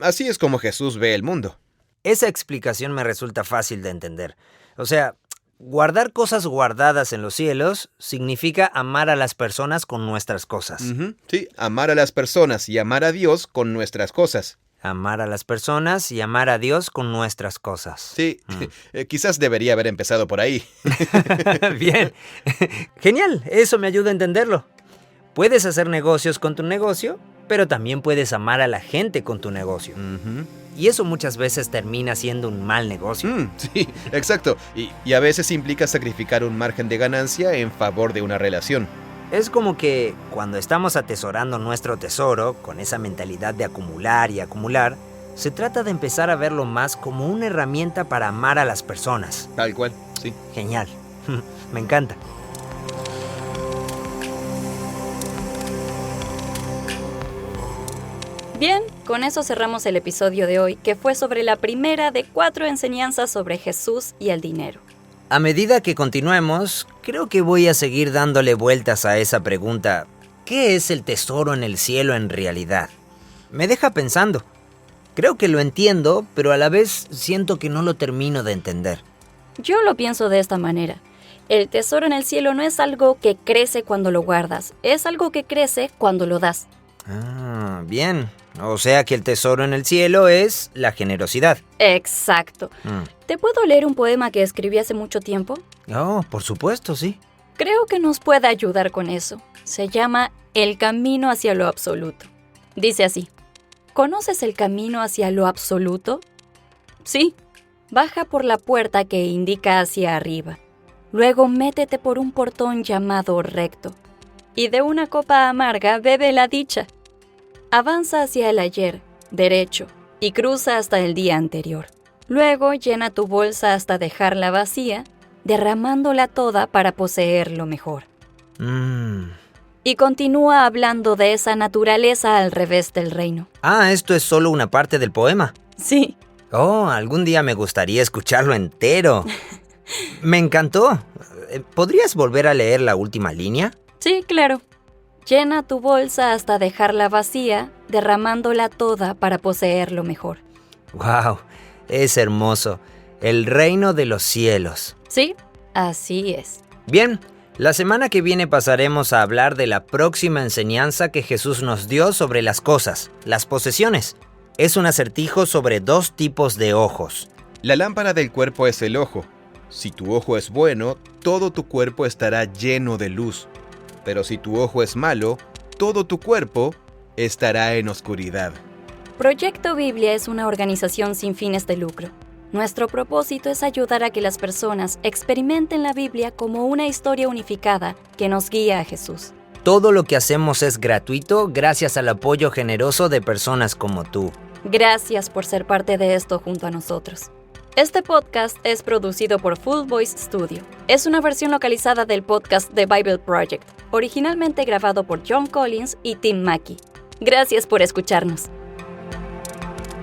Así es como Jesús ve el mundo. Esa explicación me resulta fácil de entender. O sea, guardar cosas guardadas en los cielos significa amar a las personas con nuestras cosas. Sí, amar a las personas y amar a Dios con nuestras cosas. Amar a las personas y amar a Dios con nuestras cosas. Sí, quizás debería haber empezado por ahí. Bien. Genial, eso me ayuda a entenderlo. Puedes hacer negocios con tu negocio, pero también puedes amar a la gente con tu negocio. Y eso muchas veces termina siendo un mal negocio. Sí, exacto. Y a veces implica sacrificar un margen de ganancia en favor de una relación. Es como que cuando estamos atesorando nuestro tesoro, con esa mentalidad de acumular y acumular, se trata de empezar a verlo más como una herramienta para amar a las personas. Tal cual, sí. Genial. Me encanta. Bien, con eso cerramos el episodio de hoy, que fue sobre la primera de 4 enseñanzas sobre Jesús y el dinero. A medida que continuemos, creo que voy a seguir dándole vueltas a esa pregunta: ¿qué es el tesoro en el cielo en realidad? Me deja pensando. Creo que lo entiendo, pero a la vez siento que no lo termino de entender. Yo lo pienso de esta manera. El tesoro en el cielo no es algo que crece cuando lo guardas, es algo que crece cuando lo das. Ah, bien. O sea que el tesoro en el cielo es la generosidad. Exacto. ¿Te puedo leer un poema que escribí hace mucho tiempo? Oh, por supuesto, sí. Creo que nos puede ayudar con eso. Se llama El camino hacia lo absoluto. Dice así: ¿conoces el camino hacia lo absoluto? Sí. Baja por la puerta que indica hacia arriba. Luego métete por un portón llamado recto. Y de una copa amarga bebe la dicha. Avanza hacia el ayer, derecho, y cruza hasta el día anterior. Luego llena tu bolsa hasta dejarla vacía, derramándola toda para poseer lo mejor. Y continúa hablando de esa naturaleza al revés del reino. Ah, ¿esto es solo una parte del poema? Sí. Oh, algún día me gustaría escucharlo entero. Me encantó. ¿Podrías volver a leer la última línea? Sí, claro. Llena tu bolsa hasta dejarla vacía, derramándola toda para poseer lo mejor. ¡Wow! Es hermoso. El reino de los cielos. Sí, así es. Bien, la semana que viene pasaremos a hablar de la próxima enseñanza que Jesús nos dio sobre las cosas, las posesiones. Es un acertijo sobre 2 tipos de ojos. La lámpara del cuerpo es el ojo. Si tu ojo es bueno, todo tu cuerpo estará lleno de luz. Pero si tu ojo es malo, todo tu cuerpo estará en oscuridad. Proyecto Biblia es una organización sin fines de lucro. Nuestro propósito es ayudar a que las personas experimenten la Biblia como una historia unificada que nos guía a Jesús. Todo lo que hacemos es gratuito gracias al apoyo generoso de personas como tú. Gracias por ser parte de esto junto a nosotros. Este podcast es producido por Full Voice Studio. Es una versión localizada del podcast The Bible Project, originalmente grabado por John Collins y Tim Mackey. Gracias por escucharnos.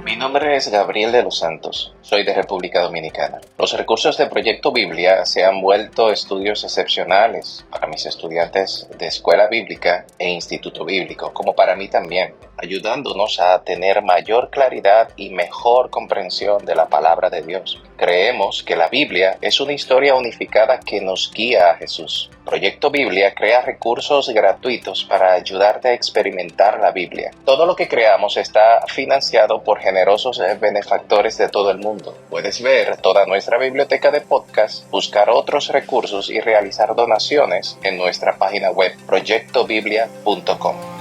Mi nombre es Gabriel de los Santos, soy de República Dominicana. Los recursos de Proyecto Biblia se han vuelto estudios excepcionales para mis estudiantes de escuela bíblica e instituto bíblico, como para mí también, ayudándonos a tener mayor claridad y mejor comprensión de la palabra de Dios. Creemos que la Biblia es una historia unificada que nos guía a Jesús. Proyecto Biblia crea recursos gratuitos para ayudarte a experimentar la Biblia. Todo lo que creamos está financiado por generosos benefactores de todo el mundo. Puedes ver toda nuestra biblioteca de podcast, buscar otros recursos y realizar donaciones en nuestra página web proyectobiblia.com.